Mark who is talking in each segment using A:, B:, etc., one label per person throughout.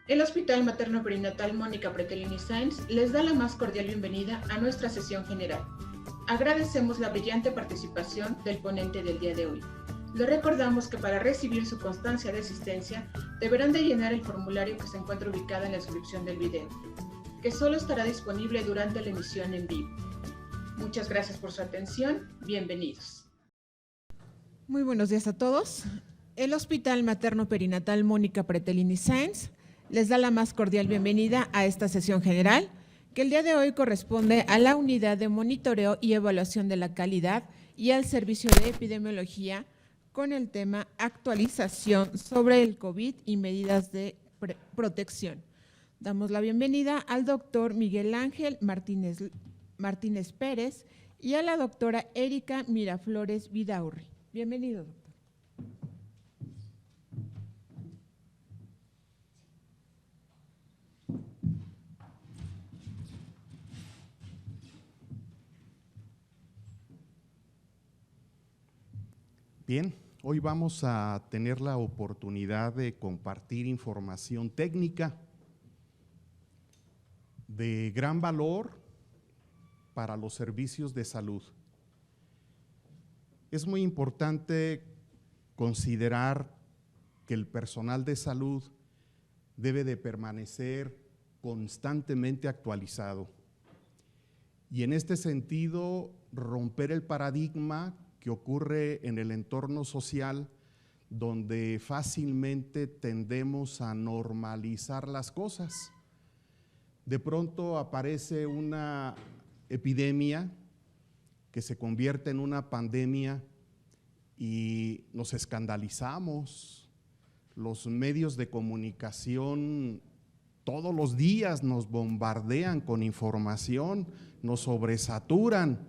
A: El Hospital Materno Perinatal Mónica Pretelini Sáenz les da la más cordial bienvenida a nuestra sesión general. Agradecemos la brillante participación del ponente del día de hoy. Les recordamos que para recibir su constancia de asistencia deberán de llenar el formulario que se encuentra ubicado en la descripción del video, que solo estará disponible durante la emisión en vivo. Muchas gracias por su atención. Bienvenidos.
B: Muy buenos días a todos. El Hospital Materno Perinatal Mónica Pretelini Sáenz les da la más cordial bienvenida a esta sesión general, que el día de hoy corresponde a la Unidad de Monitoreo y Evaluación de la Calidad y al Servicio de Epidemiología con el tema Actualización sobre el COVID y medidas de protección. Damos la bienvenida al doctor Miguel Ángel Martínez Pérez y a la doctora Erika Miraflores Vidaurri. Bienvenido, doctor.
C: Bien, hoy vamos a tener la oportunidad de compartir información técnica de gran valor para los servicios de salud. Es muy importante considerar que el personal de salud debe de permanecer constantemente actualizado y en este sentido romper el paradigma que ocurre en el entorno social, donde fácilmente tendemos a normalizar las cosas. De pronto aparece una epidemia que se convierte en una pandemia y nos escandalizamos. Los medios de comunicación todos los días nos bombardean con información, nos sobresaturan.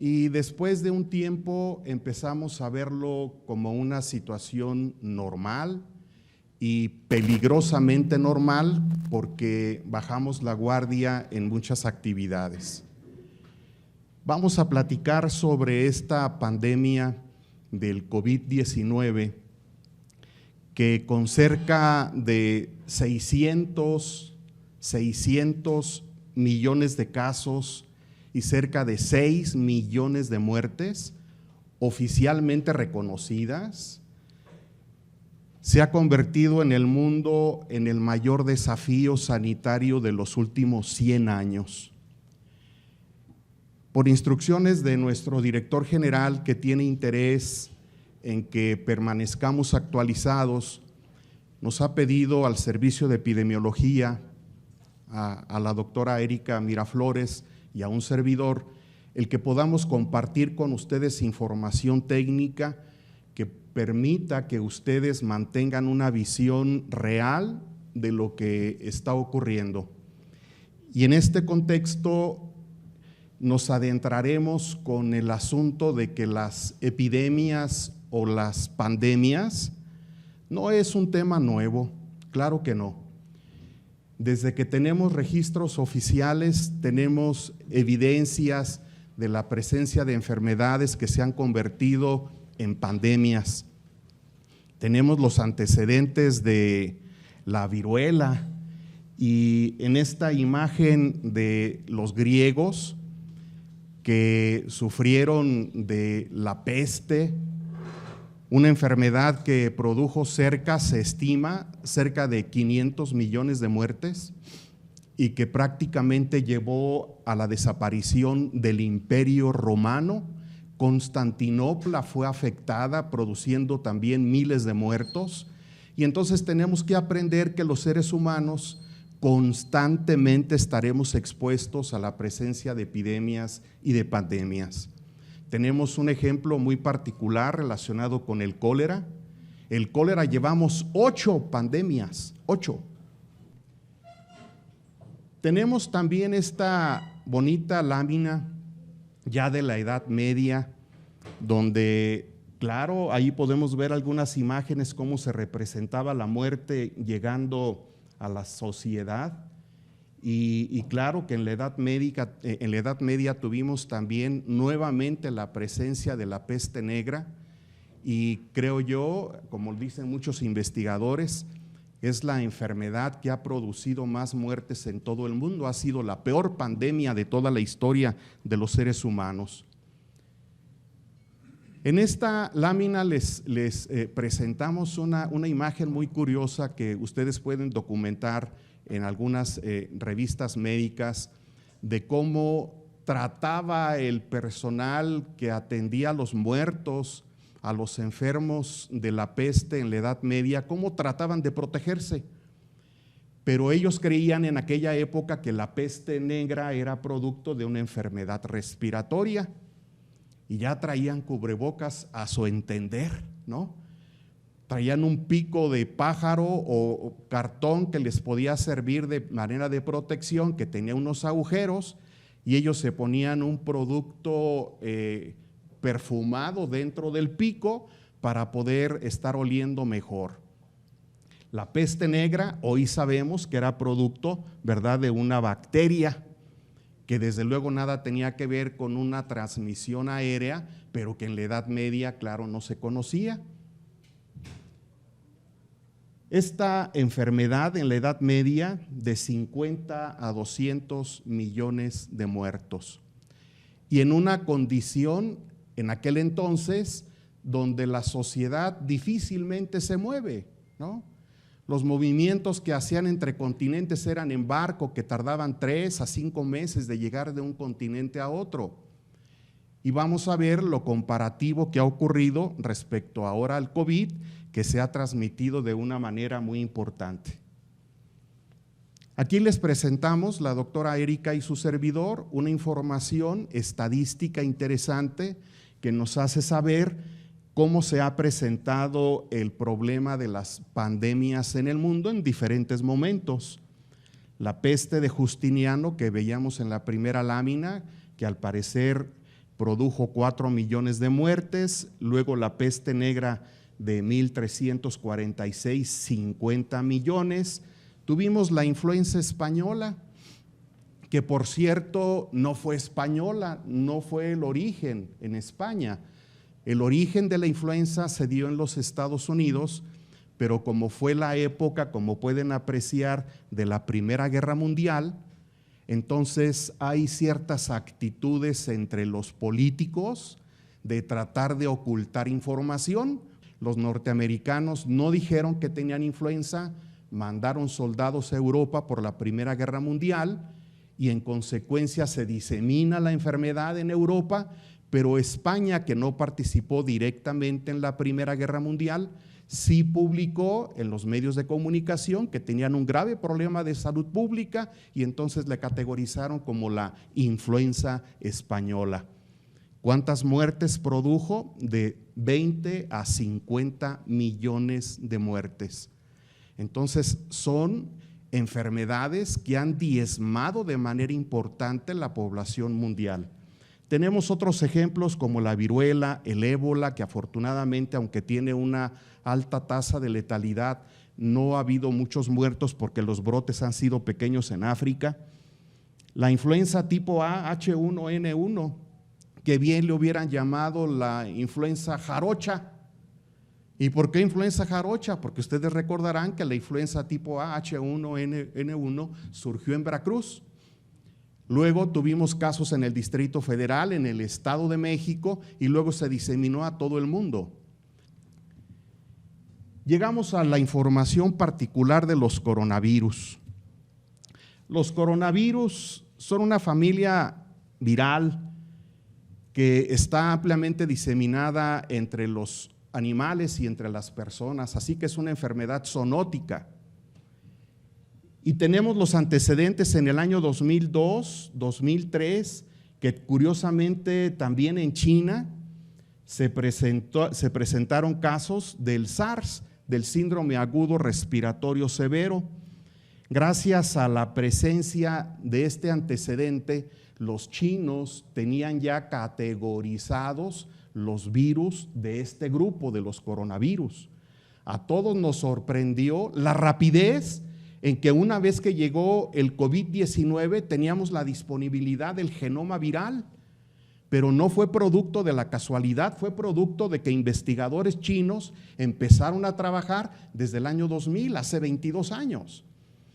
C: Y después de un tiempo empezamos a verlo como una situación normal y peligrosamente normal porque bajamos la guardia en muchas actividades. Vamos a platicar sobre esta pandemia del COVID-19 que con cerca de 600 millones de casos y cerca de 6 millones de muertes oficialmente reconocidas, se ha convertido en el mundo en el mayor desafío sanitario de los últimos 100 años. Por instrucciones de nuestro director general, que tiene interés en que permanezcamos actualizados, nos ha pedido al Servicio de Epidemiología, a la doctora Erika Miraflores y a un servidor, el que podamos compartir con ustedes información técnica que permita que ustedes mantengan una visión real de lo que está ocurriendo. Y en este contexto nos adentraremos con el asunto de que las epidemias o las pandemias no es un tema nuevo, claro que no. Desde que tenemos registros oficiales, tenemos evidencias de la presencia de enfermedades que se han convertido en pandemias. Tenemos los antecedentes de la viruela y en esta imagen de los griegos que sufrieron de la peste, una enfermedad que produjo se estima, cerca de 500 millones de muertes y que prácticamente llevó a la desaparición del Imperio Romano. Constantinopla fue afectada, produciendo también miles de muertos. Y entonces tenemos que aprender que los seres humanos constantemente estaremos expuestos a la presencia de epidemias y de pandemias. Tenemos un ejemplo muy particular relacionado con el cólera. El cólera llevamos 8 pandemias, 8. Tenemos también esta bonita lámina ya de la Edad Media, donde, claro, ahí podemos ver algunas imágenes cómo se representaba la muerte llegando a la sociedad. Y claro que en la Edad Media tuvimos también nuevamente la presencia de la peste negra y creo yo, como dicen muchos investigadores, Es la enfermedad que ha producido más muertes en todo el mundo. Ha sido la peor pandemia de toda la historia de los seres humanos. En esta lámina les presentamos una imagen muy curiosa que ustedes pueden documentar en algunas revistas médicas de cómo trataba el personal que atendía a los muertos, a los enfermos de la peste en la Edad Media, cómo trataban de protegerse. Pero ellos creían en aquella época que la peste negra era producto de una enfermedad respiratoria y ya traían cubrebocas a su entender, ¿no? Traían un pico de pájaro o cartón que les podía servir de manera de protección, que tenía unos agujeros, y ellos se ponían un producto perfumado dentro del pico para poder estar oliendo mejor. La peste negra hoy sabemos que era producto, ¿verdad?, de una bacteria que desde luego nada tenía que ver con una transmisión aérea, pero que en la Edad Media, claro, no se conocía. Esta enfermedad en la Edad Media, de 50 a 200 millones de muertos, y en una condición en aquel entonces donde la sociedad difícilmente se mueve, ¿no? Los movimientos que hacían entre continentes eran en barco, que tardaban 3 a 5 meses de llegar de un continente a otro. Y vamos a ver lo comparativo que ha ocurrido respecto ahora al COVID, que se ha transmitido de una manera muy importante. Aquí les presentamos, la doctora Erika y su servidor, una información estadística interesante que nos hace saber cómo se ha presentado el problema de las pandemias en el mundo en diferentes momentos. La peste de Justiniano, que veíamos en la primera lámina, que al parecer produjo 4 millones de muertes, luego la peste negra de 1346, 50 millones. Tuvimos la influenza española, que por cierto no fue española, no fue el origen en España. El origen de la influenza se dio en los Estados Unidos, pero como fue la época, como pueden apreciar, de la Primera Guerra Mundial, entonces hay ciertas actitudes entre los políticos de tratar de ocultar información. Los norteamericanos no dijeron que tenían influenza, mandaron soldados a Europa por la Primera Guerra Mundial y en consecuencia se disemina la enfermedad en Europa, pero España, que no participó directamente en la Primera Guerra Mundial, sí publicó en los medios de comunicación que tenían un grave problema de salud pública y entonces le categorizaron como la influenza española. ¿Cuántas muertes produjo? De 20 a 50 millones de muertes. Entonces son enfermedades que han diezmado de manera importante la población mundial. Tenemos otros ejemplos como la viruela, el ébola, que afortunadamente, aunque tiene una alta tasa de letalidad, no ha habido muchos muertos porque los brotes han sido pequeños en África. La influenza tipo A, H1N1, que bien le hubieran llamado la influenza jarocha. ¿Y por qué influenza jarocha? Porque ustedes recordarán que la influenza tipo A, H1N1, surgió en Veracruz. Luego tuvimos casos en el Distrito Federal, en el Estado de México, y luego se diseminó a todo el mundo. Llegamos a la información particular de los coronavirus. Los coronavirus son una familia viral que está ampliamente diseminada entre los animales y entre las personas, así que es una enfermedad zoonótica. Y tenemos los antecedentes en el año 2002, 2003, que curiosamente también en China se presentaron casos del SARS, del síndrome agudo respiratorio severo. Gracias a la presencia de este antecedente, los chinos tenían ya categorizados los virus de este grupo de los coronavirus. A todos nos sorprendió la rapidez en que una vez que llegó el COVID-19 teníamos la disponibilidad del genoma viral pero no fue producto de la casualidad, fue producto de que investigadores chinos empezaron a trabajar desde el año 2000, hace 22 años.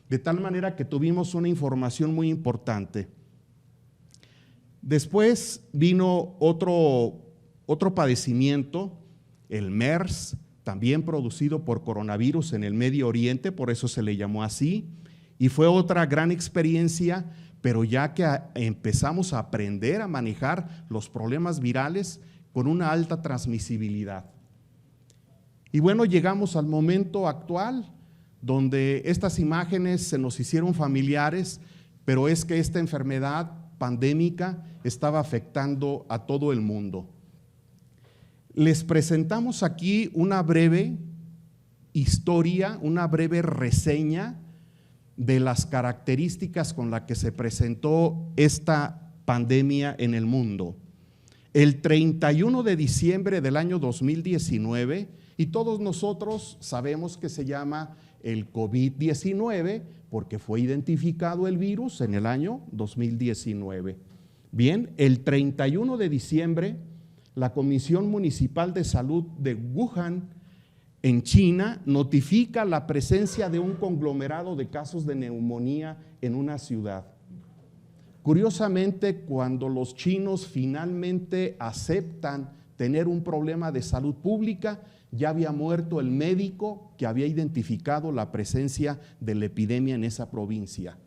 C: De tal manera que tuvimos una información muy importante. Después vino otro padecimiento, el MERS, también producido por coronavirus en el Medio Oriente, por eso se le llamó así, y fue otra gran experiencia, pero ya que empezamos a aprender a manejar los problemas virales con una alta transmisibilidad. Y bueno, llegamos al momento actual, donde estas imágenes se nos hicieron familiares, pero es que esta enfermedad pandémica estaba afectando a todo el mundo. Les presentamos aquí una breve historia, una breve reseña de las características con las que se presentó esta pandemia en el mundo. El 31 de diciembre del año 2019, y todos nosotros sabemos que se llama el COVID-19 porque fue identificado el virus en el año 2019. Bien, el 31 de diciembre, la Comisión Municipal de Salud de Wuhan, en China, notifica la presencia de un conglomerado de casos de neumonía en una ciudad. Curiosamente, cuando los chinos finalmente aceptan tener un problema de salud pública, ya había muerto el médico que había identificado la presencia de la epidemia en esa provincia.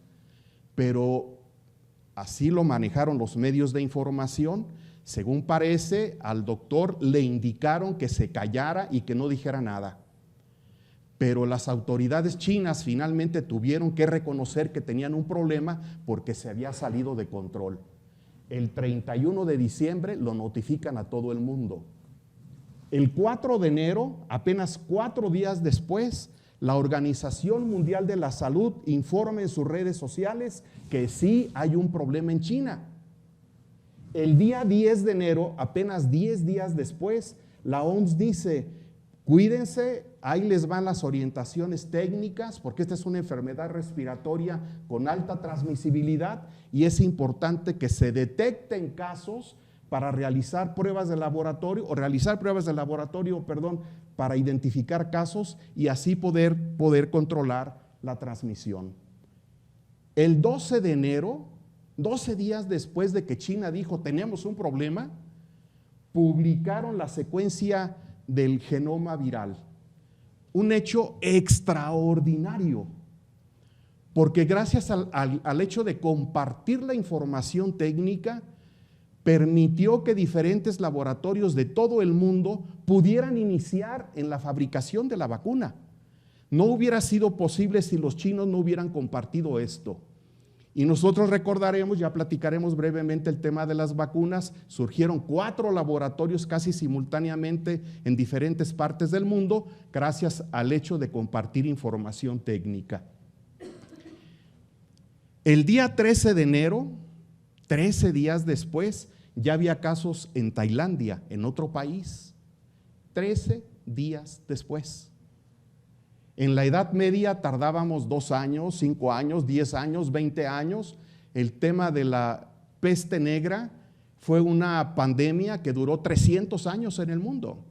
C: Pero así lo manejaron los medios de información. Según parece, al doctor le indicaron que se callara y que no dijera nada. Pero las autoridades chinas finalmente tuvieron que reconocer que tenían un problema porque se había salido de control. El 31 de diciembre lo notifican a todo el mundo. El 4 de enero, apenas 4 días después, la Organización Mundial de la Salud informa en sus redes sociales que sí hay un problema en China. El día 10 de enero, apenas 10 días después, la OMS dice, cuídense, ahí les van las orientaciones técnicas, porque esta es una enfermedad respiratoria con alta transmisibilidad y es importante que se detecten casos para realizar pruebas de laboratorio, para identificar casos y así poder controlar la transmisión. El 12 de enero, 12 días después de que China dijo tenemos un problema, publicaron la secuencia del genoma viral. Un hecho extraordinario, porque gracias al hecho de compartir la información técnica, permitió que diferentes laboratorios de todo el mundo pudieran iniciar en la fabricación de la vacuna. No hubiera sido posible si los chinos no hubieran compartido esto. Y nosotros recordaremos, ya platicaremos brevemente el tema de las vacunas, surgieron 4 laboratorios casi simultáneamente en diferentes partes del mundo gracias al hecho de compartir información técnica. El día 13 de enero, 13 días después, ya había casos en Tailandia, en otro país, 13 días después. En la Edad Media tardábamos 2 años, 5 años, 10 años, 20 años. El tema de la peste negra fue una pandemia que duró 300 años en el mundo,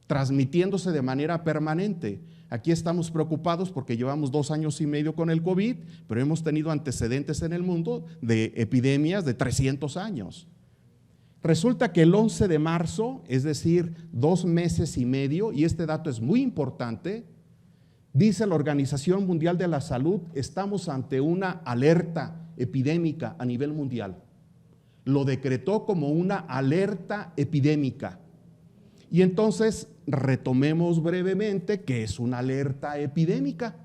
C: transmitiéndose de manera permanente. Aquí estamos preocupados porque llevamos 2 años y medio con el COVID, pero hemos tenido antecedentes en el mundo de epidemias de 300 años. Resulta que el 11 de marzo, es decir, 2 meses y medio, y este dato es muy importante, dice la Organización Mundial de la Salud, estamos ante una alerta epidémica a nivel mundial. Lo decretó como una alerta epidémica. Y entonces retomemos brevemente qué es una alerta epidémica.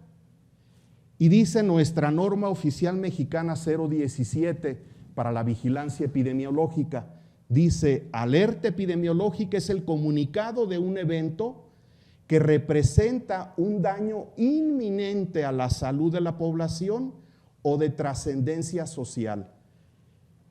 C: Y dice nuestra norma oficial mexicana 017 para la vigilancia epidemiológica, dice, alerta epidemiológica es el comunicado de un evento que representa un daño inminente a la salud de la población o de trascendencia social,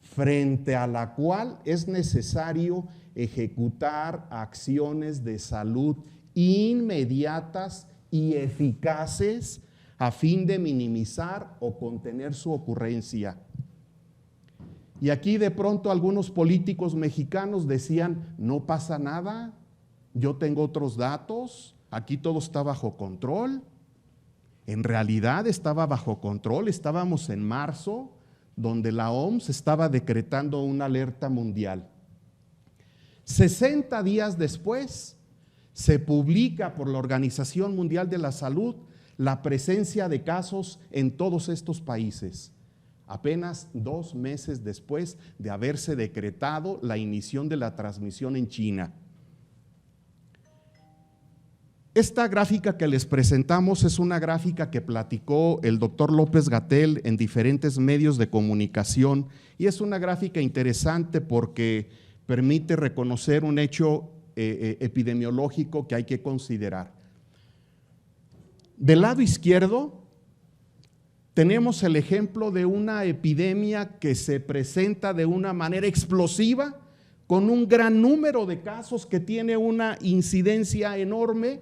C: frente a la cual es necesario ejecutar acciones de salud inmediatas y eficaces a fin de minimizar o contener su ocurrencia. Y aquí de pronto algunos políticos mexicanos decían, no pasa nada, yo tengo otros datos, aquí todo está bajo control. En realidad estaba bajo control, estábamos en marzo, donde la OMS estaba decretando una alerta mundial. 60 días después se publica por la Organización Mundial de la Salud la presencia de casos en todos estos países, apenas 2 meses después de haberse decretado la inicio de la transmisión en China. Esta gráfica que les presentamos es una gráfica que platicó el doctor López-Gatell en diferentes medios de comunicación y es una gráfica interesante porque permite reconocer un hecho epidemiológico que hay que considerar. Del lado izquierdo tenemos el ejemplo de una epidemia que se presenta de una manera explosiva, con un gran número de casos que tiene una incidencia enorme,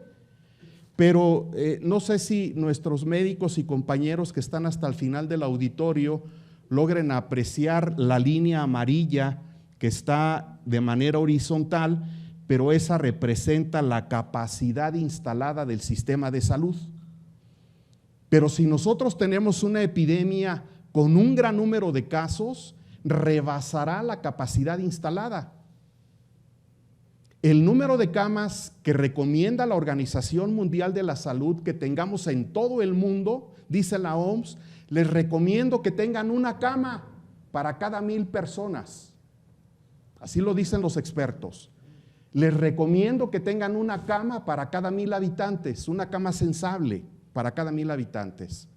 C: pero no sé si nuestros médicos y compañeros que están hasta el final del auditorio logren apreciar la línea amarilla que está de manera horizontal, pero esa representa la capacidad instalada del sistema de salud. Pero si nosotros tenemos una epidemia con un gran número de casos, rebasará la capacidad instalada. El número de camas que recomienda la Organización Mundial de la Salud que tengamos en todo el mundo, dice la OMS, les recomiendo que tengan una cama para cada 1,000 personas. Así lo dicen los expertos. Les recomiendo que tengan una cama para cada 1,000 habitantes, una cama sensable para cada 1,000 habitantes.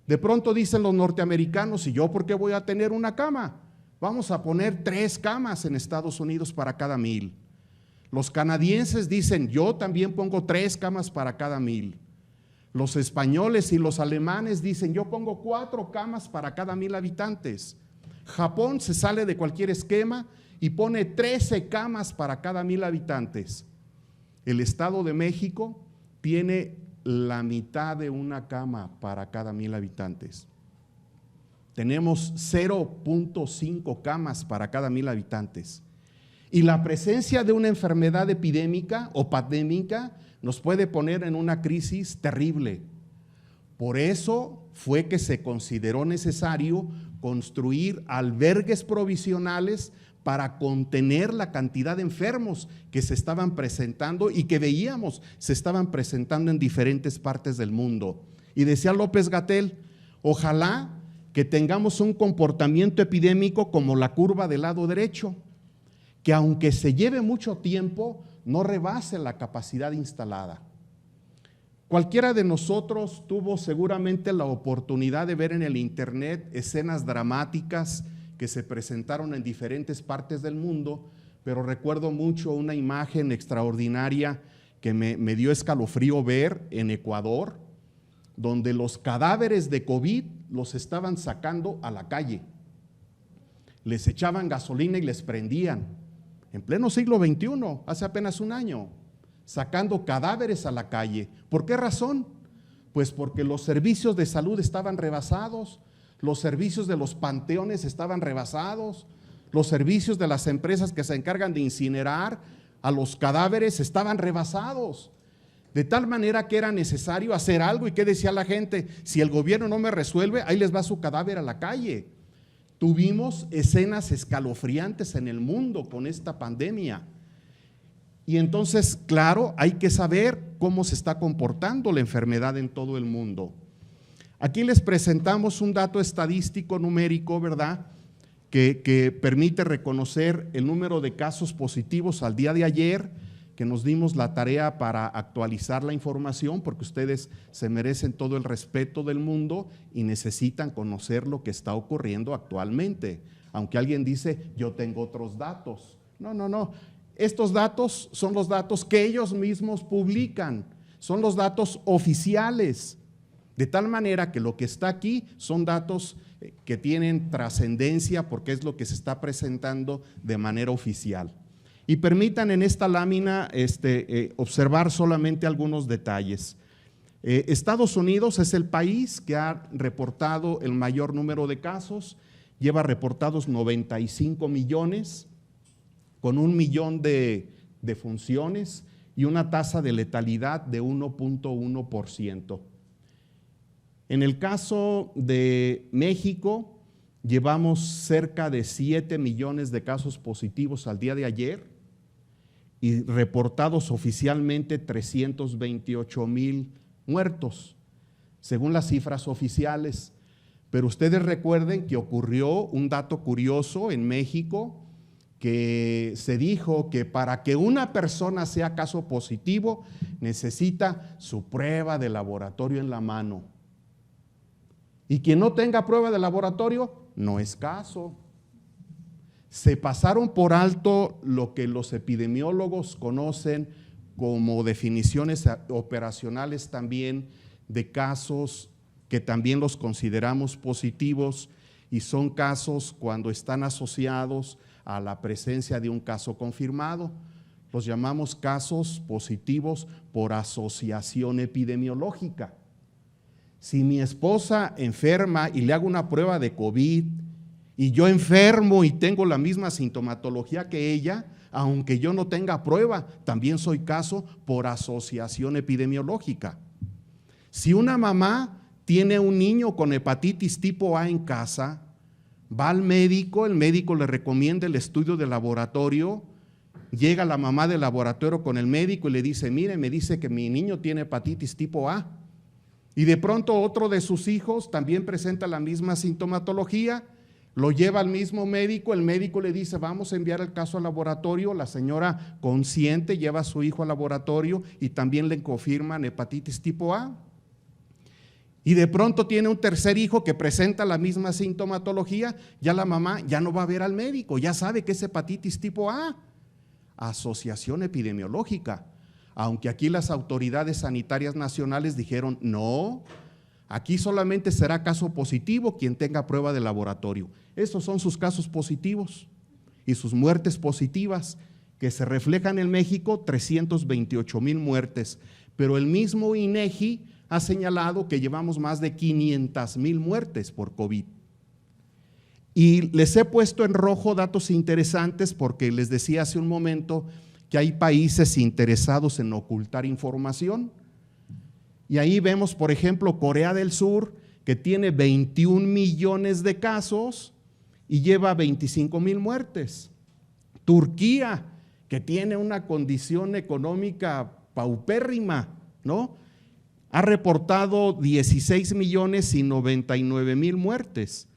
C: De pronto dicen los norteamericanos, ¿y yo por qué voy a tener una cama? Vamos a poner 3 camas en Estados Unidos para cada 1,000. Los canadienses dicen, yo también pongo 3 camas para cada 1,000. Los españoles y los alemanes dicen, yo pongo 4 camas para cada 1,000 habitantes. Japón se sale de cualquier esquema y pone 13 camas para cada 1,000 habitantes. El Estado de México tiene la mitad de una cama para cada 1,000 habitantes. Tenemos 0.5 camas para cada 1,000 habitantes. Y la presencia de una enfermedad epidémica o pandémica nos puede poner en una crisis terrible. Por eso fue que se consideró necesario construir albergues provisionales para contener la cantidad de enfermos que se estaban presentando y que veíamos se estaban presentando en diferentes partes del mundo. Y decía López-Gatell, ojalá que tengamos un comportamiento epidémico como la curva del lado derecho, que aunque se lleve mucho tiempo, no rebase la capacidad instalada. Cualquiera de nosotros tuvo seguramente la oportunidad de ver en el internet escenas dramáticas que se presentaron en diferentes partes del mundo, pero recuerdo mucho una imagen extraordinaria que me dio escalofrío ver en Ecuador, donde los cadáveres de COVID los estaban sacando a la calle. Les echaban gasolina y les prendían. En pleno siglo XXI, hace apenas un año, sacando cadáveres a la calle. ¿Por qué razón? Pues porque los servicios de salud estaban rebasados, los servicios de los panteones estaban rebasados, los servicios de las empresas que se encargan de incinerar a los cadáveres estaban rebasados. De tal manera que era necesario hacer algo. ¿Y qué decía la gente? Si el gobierno no me resuelve, ahí les va su cadáver a la calle. Tuvimos escenas escalofriantes en el mundo con esta pandemia. Y entonces, claro, hay que saber cómo se está comportando la enfermedad en todo el mundo. Aquí les presentamos un dato estadístico numérico, ¿verdad?, que permite reconocer el número de casos positivos al día de ayer, que nos dimos la tarea para actualizar la información, porque ustedes se merecen todo el respeto del mundo y necesitan conocer lo que está ocurriendo actualmente. Aunque alguien dice, yo tengo otros datos. No. Estos datos son los datos que ellos mismos publican, son los datos oficiales. De tal manera que lo que está aquí son datos que tienen trascendencia porque es lo que se está presentando de manera oficial. Y permitan en esta lámina observar solamente algunos detalles. Estados Unidos es el país que ha reportado el mayor número de casos lleva reportados 95 millones, con 1 millón de defunciones y una tasa de letalidad de 1.1%. En el caso de México, llevamos cerca de 7 millones de casos positivos al día de ayer y reportados oficialmente 328,000 muertos, según las cifras oficiales. Pero ustedes recuerden que ocurrió un dato curioso en México, que se dijo que para que una persona sea caso positivo necesita su prueba de laboratorio en la mano. Y quien no tenga prueba de laboratorio no es caso. Se pasaron por alto lo que los epidemiólogos conocen como definiciones operacionales también de casos que también los consideramos positivos, y son casos cuando están asociados a la presencia de un caso confirmado. Los llamamos casos positivos por asociación epidemiológica. Si mi esposa enferma y le hago una prueba de COVID y yo enfermo y tengo la misma sintomatología que ella, aunque yo no tenga prueba, también soy caso por asociación epidemiológica. Si una mamá tiene un niño con hepatitis tipo A en casa, va al médico, el médico le recomienda el estudio de laboratorio, llega la mamá del laboratorio con el médico y le dice, mire, me dice que mi niño tiene hepatitis tipo A. Y de pronto otro de sus hijos también presenta la misma sintomatología, lo lleva al mismo médico, el médico le dice, vamos a enviar el caso al laboratorio, la señora consciente lleva a su hijo al laboratorio y también le confirman hepatitis tipo A. Y de pronto tiene un tercer hijo que presenta la misma sintomatología, ya la mamá ya no va a ver al médico, ya sabe que es hepatitis tipo A. Asociación epidemiológica. Aunque aquí las autoridades sanitarias nacionales dijeron, no, aquí solamente será caso positivo quien tenga prueba de laboratorio. Esos son sus casos positivos y sus muertes positivas, que se reflejan en México, 328,000 muertes. Pero el mismo INEGI ha señalado que llevamos más de 500,000 muertes por COVID. Y les he puesto en rojo datos interesantes porque les decía hace un momento que hay países interesados en ocultar información. Y ahí vemos, por ejemplo, Corea del Sur, que tiene 21 millones de casos y lleva 25,000 muertes. Turquía, que tiene una condición económica paupérrima, ¿no?, ha reportado 16 millones y 99,000 muertes.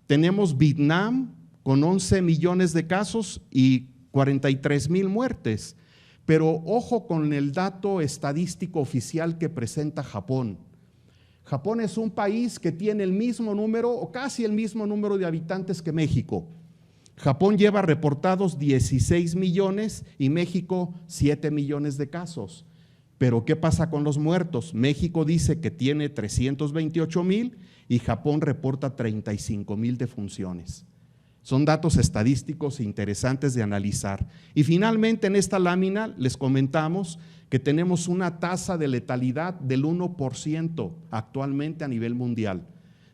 C: Tenemos Vietnam con 11 millones de casos y 43,000 muertes. Pero ojo con el dato estadístico oficial que presenta Japón. Japón es un país que tiene el mismo número o casi el mismo número de habitantes que México. Japón lleva reportados 16 millones y México 7 millones de casos. Pero ¿qué pasa con los muertos? México dice que tiene 328,000 y Japón reporta 35,000 defunciones. Son datos estadísticos interesantes de analizar. Y finalmente en esta lámina les comentamos que tenemos una tasa de letalidad del 1% actualmente a nivel mundial.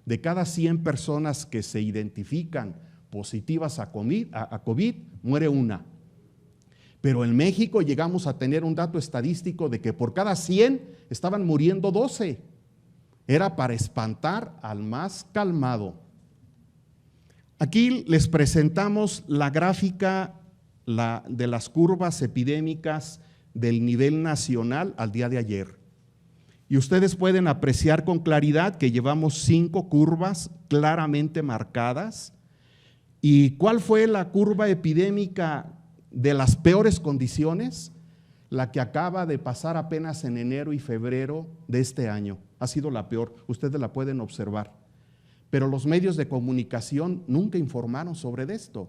C: De cada 100 personas que se identifican positivas a COVID, muere una. Pero en México llegamos a tener un dato estadístico de que por cada 100 estaban muriendo 12. Era para espantar al más calmado. Aquí les presentamos la gráfica de las curvas epidémicas del nivel nacional al día de ayer. Y ustedes pueden apreciar con claridad que llevamos 5 curvas claramente marcadas. ¿Y cuál fue la curva epidémica de las peores condiciones? La que acaba de pasar apenas en enero y febrero de este año. Ha sido la peor, ustedes la pueden observar. Pero los medios de comunicación nunca informaron sobre esto.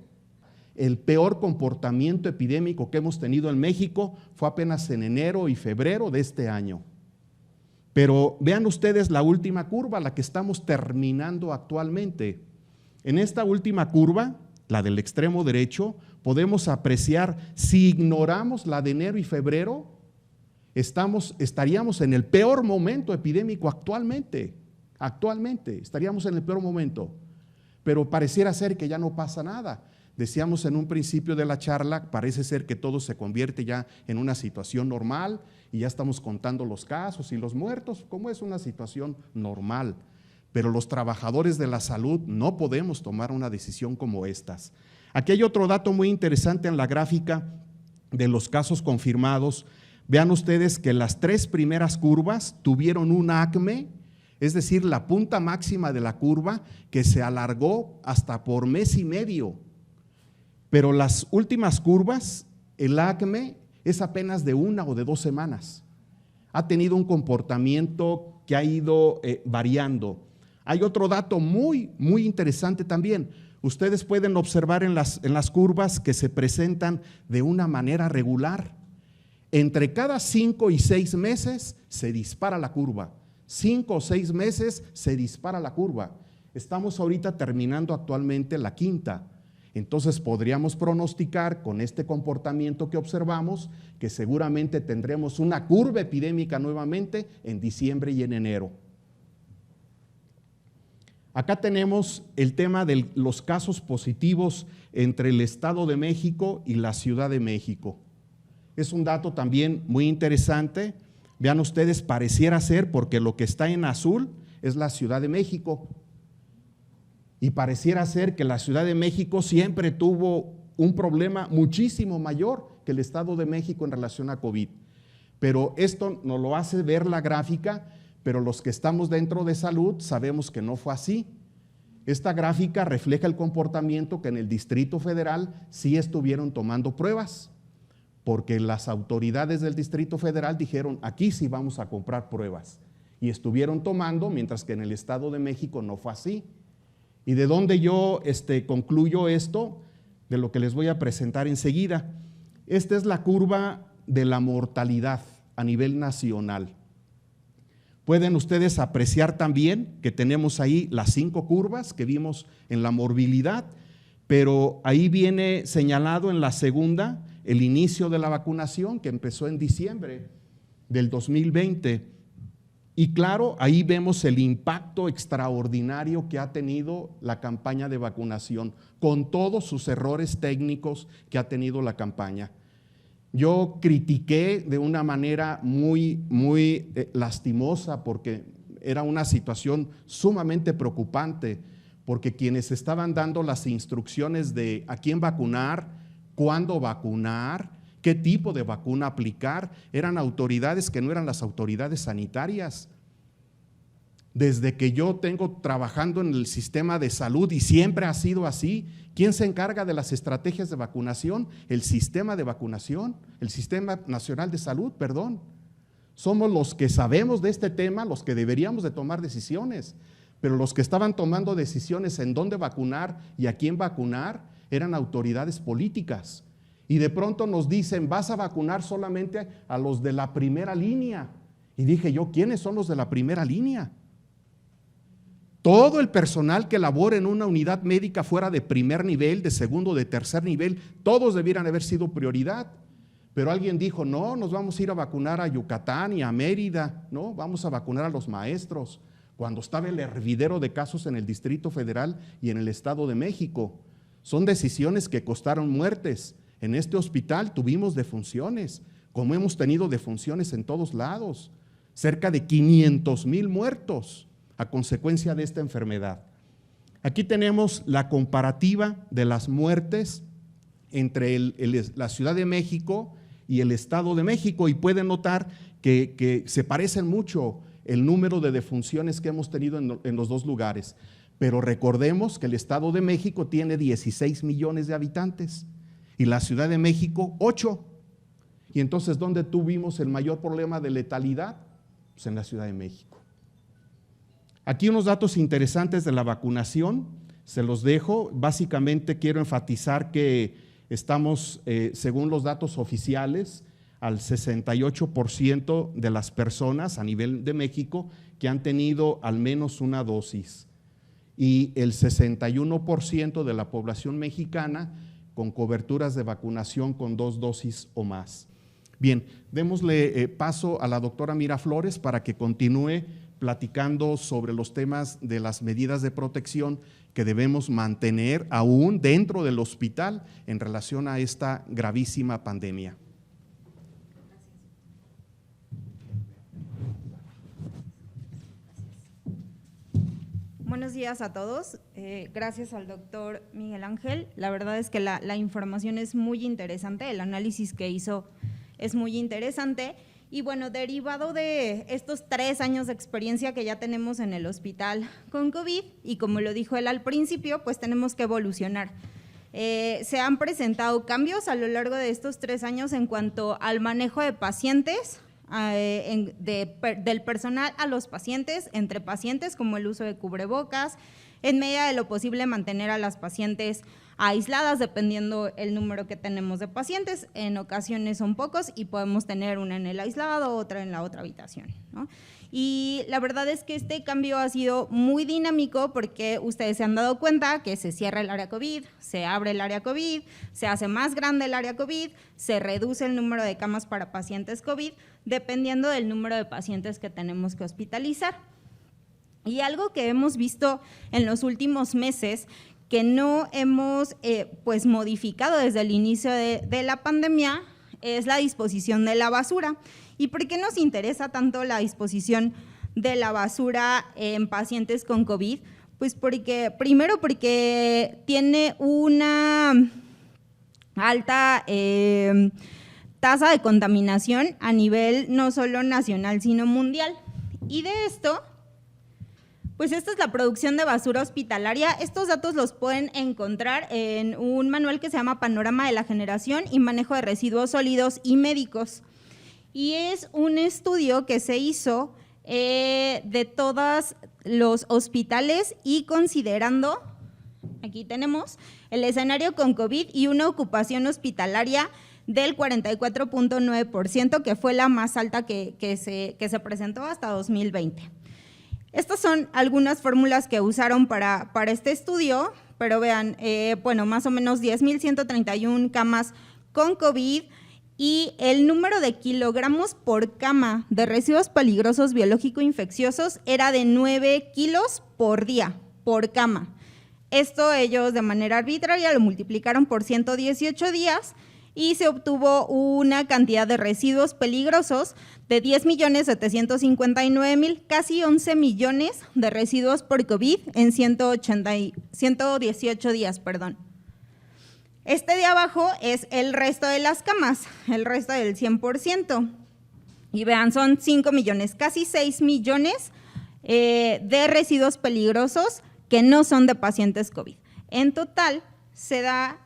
C: El peor comportamiento epidémico que hemos tenido en México fue apenas en enero y febrero de este año. Pero vean ustedes la última curva, la que estamos terminando actualmente. En esta última curva, la del extremo derecho, podemos apreciar, si ignoramos la de enero y febrero, estaríamos en el peor momento epidémico actualmente, estaríamos en el peor momento. pero pareciera ser que ya no pasa nada. Decíamos en un principio de la charla, parece ser que todo se convierte ya en una situación normal y ya estamos contando los casos y los muertos, como es una situación normal. Pero los trabajadores de la salud no podemos tomar una decisión como estas. Aquí hay otro dato muy interesante en la gráfica de los casos confirmados. Vean ustedes que las 3 primeras curvas tuvieron un acme, es decir, la punta máxima de la curva que se alargó hasta por mes y medio. Pero las últimas curvas, el acme es apenas de 1 o de 2 semanas. Ha tenido un comportamiento que ha ido variando. Hay otro dato muy interesante también. Ustedes pueden observar en las curvas que se presentan de una manera regular. Entre cada 5 y 6 meses se dispara la curva. 5 o 6 meses se dispara la curva. Estamos ahorita terminando actualmente la 5ª. Entonces podríamos pronosticar con este comportamiento que observamos que seguramente tendremos una curva epidémica nuevamente en diciembre y en enero. Acá tenemos el tema de los casos positivos entre el Estado de México y la Ciudad de México. Es un dato también muy interesante. Vean ustedes, pareciera ser, porque lo que está en azul es la Ciudad de México. Y pareciera ser que la Ciudad de México siempre tuvo un problema muchísimo mayor que el Estado de México en relación a COVID. Pero esto nos lo hace ver la gráfica, pero los que estamos dentro de salud sabemos que no fue así. Esta gráfica refleja el comportamiento que en el Distrito Federal sí estuvieron tomando pruebas, porque las autoridades del Distrito Federal dijeron, aquí sí vamos a comprar pruebas, y estuvieron tomando, mientras que en el Estado de México no fue así. ¿Y de dónde yo concluyo esto? De lo que les voy a presentar enseguida. Esta es la curva de la mortalidad a nivel nacional. Pueden ustedes apreciar también que tenemos ahí las 5 curvas que vimos en la morbilidad, pero ahí viene señalado en la segunda el inicio de la vacunación que empezó en diciembre del 2020. Y claro, ahí vemos el impacto extraordinario que ha tenido la campaña de vacunación, con todos sus errores técnicos que ha tenido la campaña. Yo critiqué de una manera muy lastimosa, porque era una situación sumamente preocupante, porque quienes estaban dando las instrucciones de a quién vacunar, cuándo vacunar, qué tipo de vacuna aplicar, eran autoridades que no eran las autoridades sanitarias. Desde que yo tengo trabajando en el sistema de salud, y siempre ha sido así, ¿quién se encarga de las estrategias de vacunación? El sistema de vacunación, el Sistema Nacional de Salud, perdón. Somos los que sabemos de este tema, los que deberíamos de tomar decisiones, pero los que estaban tomando decisiones en dónde vacunar y a quién vacunar eran autoridades políticas. Y de pronto nos dicen, vas a vacunar solamente a los de la primera línea. Y dije yo, ¿quiénes son los de la primera línea? Todo el personal que labora en una unidad médica fuera de primer nivel, de segundo, de tercer nivel, todos debieran haber sido prioridad. Pero alguien dijo, no, nos vamos a ir a vacunar a Yucatán y a Mérida, no, vamos a vacunar a los maestros, cuando estaba el hervidero de casos en el Distrito Federal y en el Estado de México. Son decisiones que costaron muertes. En este hospital tuvimos defunciones, como hemos tenido defunciones en todos lados, cerca de 500,000 muertos a consecuencia de esta enfermedad. Aquí tenemos la comparativa de las muertes entre la Ciudad de México y el Estado de México, y pueden notar que se parecen mucho el número de defunciones que hemos tenido en los dos lugares. Pero recordemos que el Estado de México tiene 16 millones de habitantes y la Ciudad de México 8. Y entonces, ¿dónde tuvimos el mayor problema de letalidad? Pues en la Ciudad de México. Aquí unos datos interesantes de la vacunación, se los dejo. Básicamente quiero enfatizar que estamos, según los datos oficiales, al 68% de las personas a nivel de México que han tenido al menos una dosis, y el 61% de la población mexicana con coberturas de vacunación con 2 dosis o más. Bien, démosle paso a la doctora Miraflores para que continúe platicando sobre los temas de las medidas de protección que debemos mantener aún dentro del hospital en relación a esta gravísima pandemia.
D: Buenos días a todos. Gracias al doctor Miguel Ángel. La verdad es que la información es muy interesante, el análisis que hizo es muy interesante. Y bueno, derivado de estos 3 años de experiencia que ya tenemos en el hospital con COVID, y como lo dijo él al principio, pues tenemos que evolucionar. Se han presentado cambios a lo largo de estos 3 años en cuanto al manejo de pacientes, del personal a los pacientes, entre pacientes, como el uso de cubrebocas, en medida de lo posible mantener a las pacientes aisladas dependiendo el número que tenemos de pacientes. En ocasiones son pocos y podemos tener una en el aislado, otra en la otra habitación, ¿no? Y la verdad es que este cambio ha sido muy dinámico porque ustedes se han dado cuenta que se cierra el área COVID, se abre el área COVID, se hace más grande el área COVID, se reduce el número de camas para pacientes COVID, dependiendo del número de pacientes que tenemos que hospitalizar. Y algo que hemos visto en los últimos meses que no hemos pues modificado desde el inicio de la pandemia es la disposición de la basura. ¿Y por qué nos interesa tanto la disposición de la basura en pacientes con COVID? Pues primero porque tiene una alta tasa de contaminación a nivel no solo nacional, sino mundial. Y de esto, pues esta es la producción de basura hospitalaria. Estos datos los pueden encontrar en un manual que se llama Panorama de la Generación y Manejo de Residuos Sólidos y Médicos. Y es un estudio que se hizo de todos los hospitales y considerando, aquí tenemos, el escenario con COVID y una ocupación hospitalaria del 44.9%, que fue la más alta que se presentó hasta 2020. Estas son algunas fórmulas que usaron para este estudio, pero vean, bueno, más o menos 10.131 camas con COVID y el número de kilogramos por cama de residuos peligrosos biológico-infecciosos era de 9 kilos por día, por cama. Esto ellos de manera arbitraria lo multiplicaron por 118 días y se obtuvo una cantidad de residuos peligrosos de 10.759.000, casi 11 millones de residuos por COVID en 118 días, perdón. Este de abajo es el resto de las camas, el resto del 100%. Y vean, son 5 millones, casi 6 millones de residuos peligrosos que no son de pacientes COVID. En total se da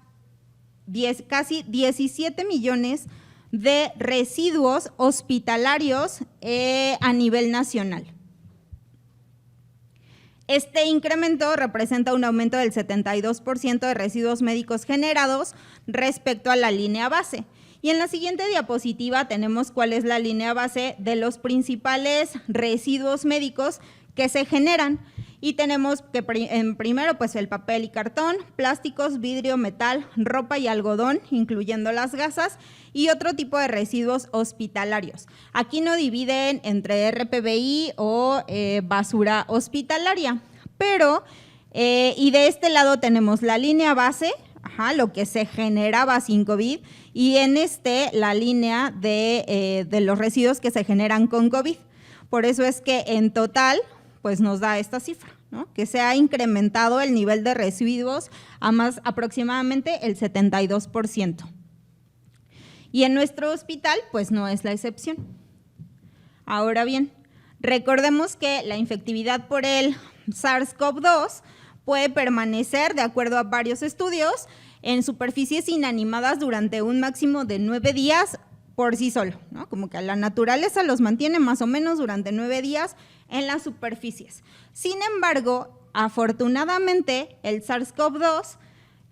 D: casi 17 millones de residuos hospitalarios a nivel nacional. Este incremento representa un aumento del 72% de residuos médicos generados respecto a la línea base. Y en la siguiente diapositiva tenemos cuál es la línea base de los principales residuos médicos que se generan. Y tenemos que primero pues el papel y cartón, plásticos, vidrio, metal, ropa y algodón, incluyendo las gasas, y otro tipo de residuos hospitalarios. Aquí no dividen entre RPBI o basura hospitalaria, pero y de este lado tenemos la línea base, lo que se generaba sin COVID, y en la línea de los residuos que se generan con COVID. Por eso es que en total pues nos da esta cifra, ¿no? Que se ha incrementado el nivel de residuos a más aproximadamente el 72%. Y en nuestro hospital pues no es la excepción. Ahora bien, recordemos que la infectividad por el SARS-CoV-2 puede permanecer, de acuerdo a varios estudios, en superficies inanimadas durante un máximo de 9 días por sí solo, ¿no? Como que la naturaleza los mantiene más o menos durante 9 días en las superficies. Sin embargo, afortunadamente, el SARS-CoV-2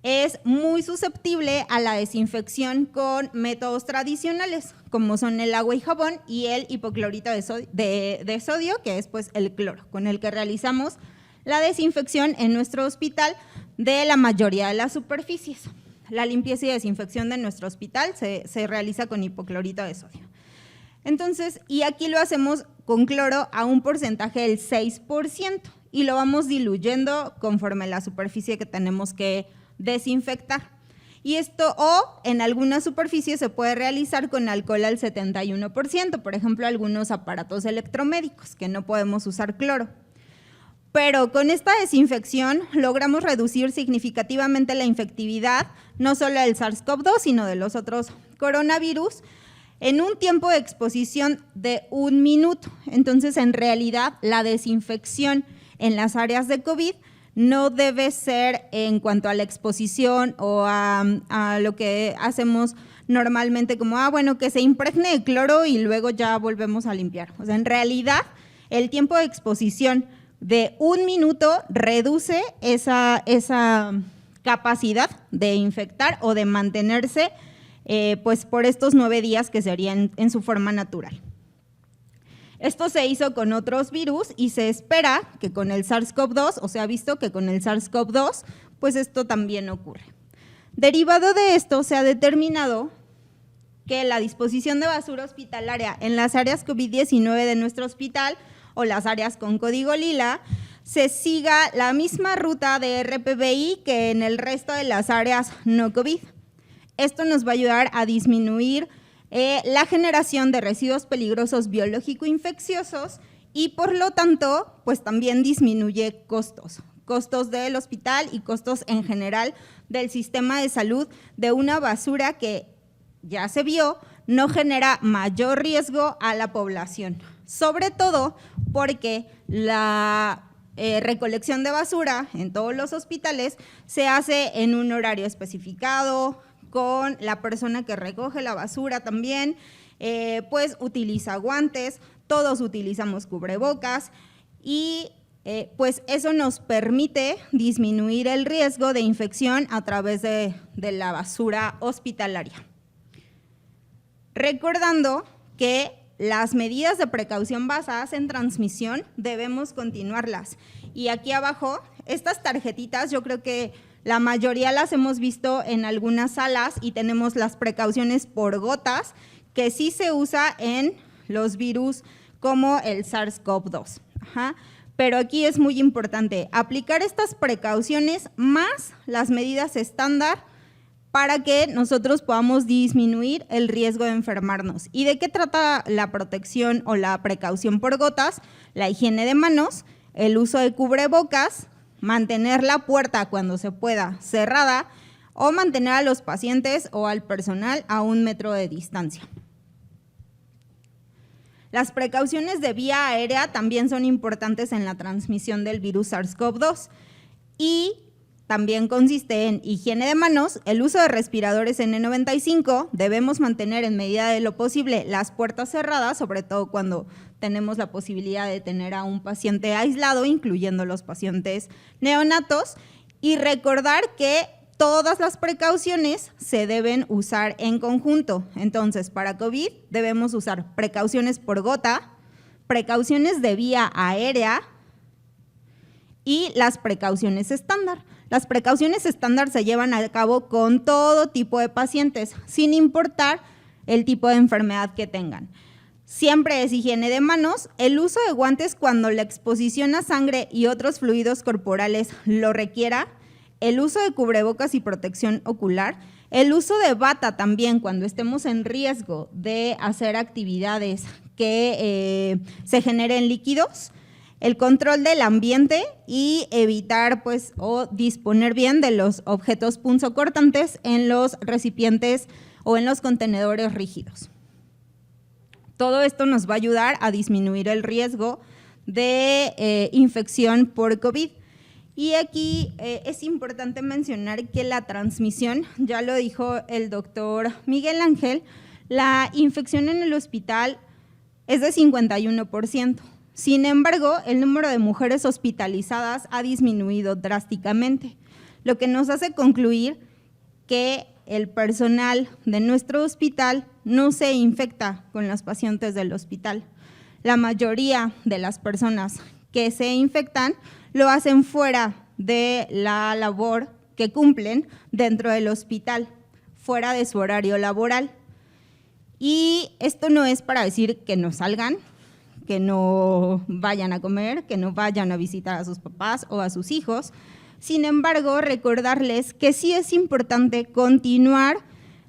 D: es muy susceptible a la desinfección con métodos tradicionales, como son el agua y jabón y el hipoclorito de sodio, que es pues el cloro, con el que realizamos la desinfección en nuestro hospital de la mayoría de las superficies. La limpieza y desinfección de nuestro hospital se realiza con hipoclorito de sodio. Entonces, y aquí lo hacemos con cloro a un porcentaje del 6% y lo vamos diluyendo conforme la superficie que tenemos que desinfectar. Y esto, o en algunas superficies se puede realizar con alcohol al 71%, por ejemplo, algunos aparatos electromédicos que no podemos usar cloro. Pero con esta desinfección logramos reducir significativamente la infectividad, no solo del SARS-CoV-2, sino de los otros coronavirus, en un tiempo de exposición de 1 minuto. Entonces, en realidad, la desinfección en las áreas de COVID no debe ser en cuanto a la exposición o a lo que hacemos normalmente como, bueno, que se impregne de cloro y luego ya volvemos a limpiar. O sea, en realidad, el tiempo de exposición de 1 minuto reduce esa capacidad de infectar o de mantenerse pues por estos 9 días que serían en su forma natural. Esto se hizo con otros virus y se espera que con el SARS-CoV-2, o se ha visto que con el SARS-CoV-2, pues esto también ocurre. Derivado de esto, se ha determinado que la disposición de basura hospitalaria en las áreas COVID-19 de nuestro hospital o las áreas con código lila, se siga la misma ruta de RPBI que en el resto de las áreas no COVID. Esto nos va a ayudar a disminuir la generación de residuos peligrosos biológico-infecciosos y por lo tanto, pues también disminuye costos del hospital y costos en general del sistema de salud de una basura que ya se vio no genera mayor riesgo a la población, sobre todo porque la recolección de basura en todos los hospitales se hace en un horario especificado, con la persona que recoge la basura también, pues utiliza guantes, todos utilizamos cubrebocas y pues eso nos permite disminuir el riesgo de infección a través de la basura hospitalaria. Recordando que las medidas de precaución basadas en transmisión debemos continuarlas. Y aquí abajo, estas tarjetitas yo creo que la mayoría las hemos visto en algunas salas y tenemos las precauciones por gotas que sí se usa en los virus como el SARS-CoV-2. Pero aquí es muy importante aplicar estas precauciones más las medidas estándar para que nosotros podamos disminuir el riesgo de enfermarnos. ¿Y de qué trata la protección o la precaución por gotas? La higiene de manos, el uso de cubrebocas, mantener la puerta cuando se pueda cerrada o mantener a los pacientes o al personal a 1 metro de distancia. Las precauciones de vía aérea también son importantes en la transmisión del virus SARS-CoV-2 y también consiste en higiene de manos, el uso de respiradores N95, debemos mantener en medida de lo posible las puertas cerradas, sobre todo cuando tenemos la posibilidad de tener a un paciente aislado, incluyendo los pacientes neonatos, y recordar que todas las precauciones se deben usar en conjunto. Entonces, para COVID debemos usar precauciones por gota, precauciones de vía aérea y las precauciones estándar. Las precauciones estándar se llevan a cabo con todo tipo de pacientes, sin importar el tipo de enfermedad que tengan. Siempre es higiene de manos, el uso de guantes cuando la exposición a sangre y otros fluidos corporales lo requiera, el uso de cubrebocas y protección ocular, el uso de bata también cuando estemos en riesgo de hacer actividades que se generen líquidos, el control del ambiente y evitar pues o disponer bien de los objetos punzocortantes en los recipientes o en los contenedores rígidos. Todo esto nos va a ayudar a disminuir el riesgo de infección por COVID. Y aquí es importante mencionar que la transmisión, ya lo dijo el doctor Miguel Ángel, la infección en el hospital es de 51%. Sin embargo, el número de mujeres hospitalizadas ha disminuido drásticamente, lo que nos hace concluir que el personal de nuestro hospital no se infecta con los pacientes del hospital. La mayoría de las personas que se infectan lo hacen fuera de la labor que cumplen dentro del hospital, fuera de su horario laboral. Y esto no es para decir que no salgan, que no vayan a comer, que no vayan a visitar a sus papás o a sus hijos. Sin embargo, recordarles que sí es importante continuar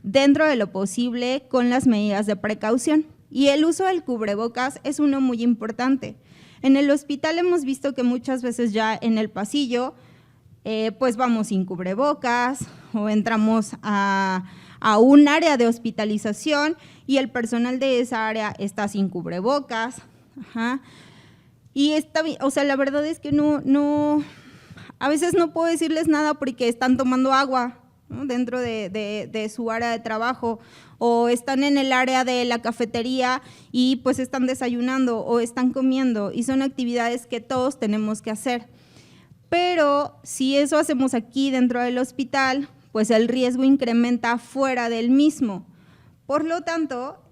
D: dentro de lo posible con las medidas de precaución. Y el uso del cubrebocas es uno muy importante. En el hospital hemos visto que muchas veces ya en el pasillo pues vamos sin cubrebocas o entramos a un área de hospitalización y el personal de esa área está sin cubrebocas. Ajá. Y o sea, la verdad es que a veces no puedo decirles nada porque están tomando agua, ¿no?, dentro de su área de trabajo, o están en el área de la cafetería y pues están desayunando o están comiendo, y son actividades que todos tenemos que hacer. Pero si eso hacemos aquí dentro del hospital, pues el riesgo incrementa fuera del mismo. Por lo tanto,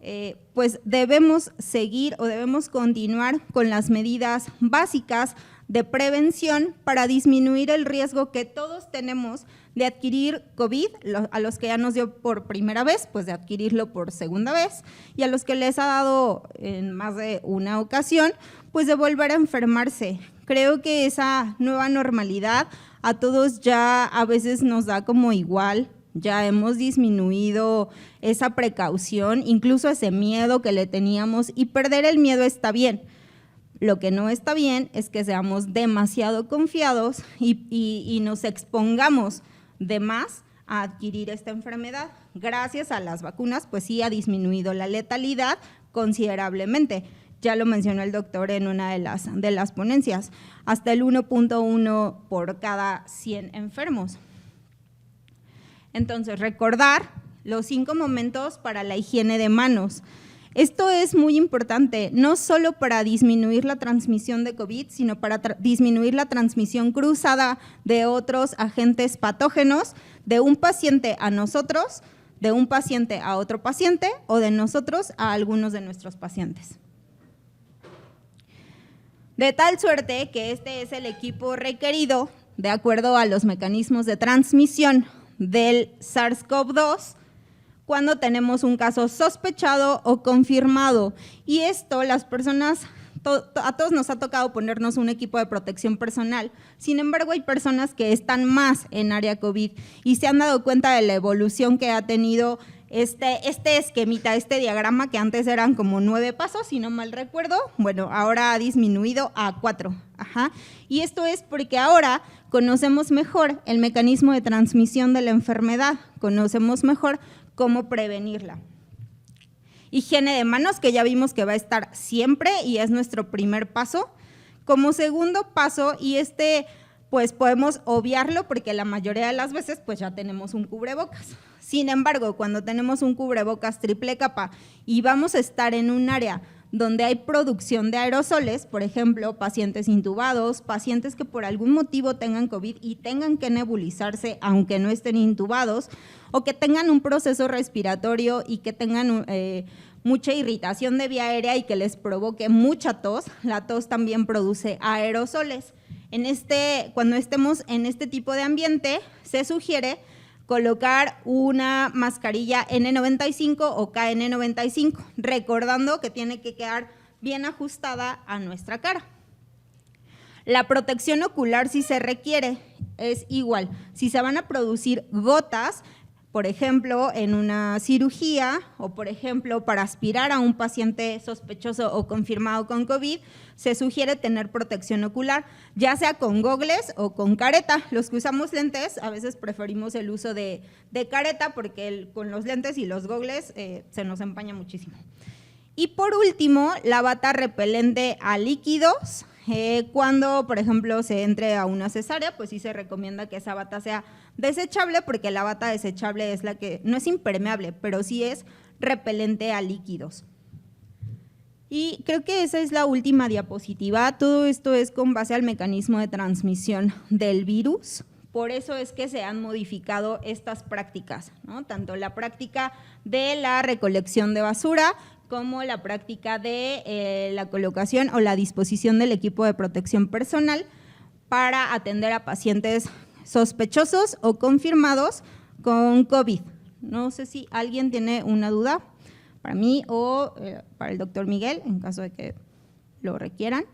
D: pues debemos seguir o debemos continuar con las medidas básicas de prevención para disminuir el riesgo que todos tenemos de adquirir COVID, a los que ya nos dio por primera vez, pues de adquirirlo por segunda vez, y a los que les ha dado en más de una ocasión, pues de volver a enfermarse. Creo que esa nueva normalidad a todos ya a veces nos da como igual, ya hemos disminuido esa precaución, incluso ese miedo que le teníamos, y perder el miedo está bien. Lo que no está bien es que seamos demasiado confiados y nos expongamos de más a adquirir esta enfermedad. Gracias a las vacunas, pues sí ha disminuido la letalidad considerablemente. Ya lo mencionó el doctor en una de las ponencias, hasta el 1.1 por cada 100 enfermos. Entonces, recordar los 5 momentos para la higiene de manos. Esto es muy importante, no solo para disminuir la transmisión de COVID, sino para disminuir la transmisión cruzada de otros agentes patógenos, de un paciente a nosotros, de un paciente a otro paciente o de nosotros a algunos de nuestros pacientes. De tal suerte que este es el equipo requerido de acuerdo a los mecanismos de transmisión del SARS-CoV-2 cuando tenemos un caso sospechado o confirmado. Y esto, las personas, a todos nos ha tocado ponernos un equipo de protección personal. Sin embargo, hay personas que están más en área COVID y se han dado cuenta de la evolución que ha tenido este esquemita, este diagrama, que antes eran como 9 pasos, si no mal recuerdo. Bueno, ahora ha disminuido a 4. Ajá. Y esto es porque ahora conocemos mejor el mecanismo de transmisión de la enfermedad, conocemos mejor cómo prevenirla. Higiene de manos, que ya vimos que va a estar siempre y es nuestro primer paso. Como segundo paso, y pues podemos obviarlo porque la mayoría de las veces pues ya tenemos un cubrebocas. Sin embargo, cuando tenemos un cubrebocas triple capa y vamos a estar en un área donde hay producción de aerosoles, por ejemplo, pacientes intubados, pacientes que por algún motivo tengan COVID y tengan que nebulizarse aunque no estén intubados, o que tengan un proceso respiratorio y que tengan mucha irritación de vía aérea y que les provoque mucha tos. La tos también produce aerosoles. Cuando estemos en este tipo de ambiente, se sugiere colocar una mascarilla N95 o KN95, recordando que tiene que quedar bien ajustada a nuestra cara. La protección ocular, si se requiere, es igual. Si se van a producir gotas, por ejemplo, en una cirugía o, por ejemplo, para aspirar a un paciente sospechoso o confirmado con COVID, se sugiere tener protección ocular, ya sea con gogles o con careta. Los que usamos lentes, a veces preferimos el uso de careta porque con los lentes y los gogles se nos empaña muchísimo. Y por último, la bata repelente a líquidos. Cuando, por ejemplo, se entre a una cesárea, pues sí se recomienda que esa bata sea desechable, porque la bata desechable es la que no es impermeable, pero sí es repelente a líquidos. Y creo que esa es la última diapositiva. Todo esto es con base al mecanismo de transmisión del virus. Por eso es que se han modificado estas prácticas, ¿no? Tanto la práctica de la recolección de basura como la práctica de la colocación o la disposición del equipo de protección personal para atender a pacientes sospechosos o confirmados con COVID. No sé si alguien tiene una duda. para mí o para el doctor Miguel, en caso de que lo requieran.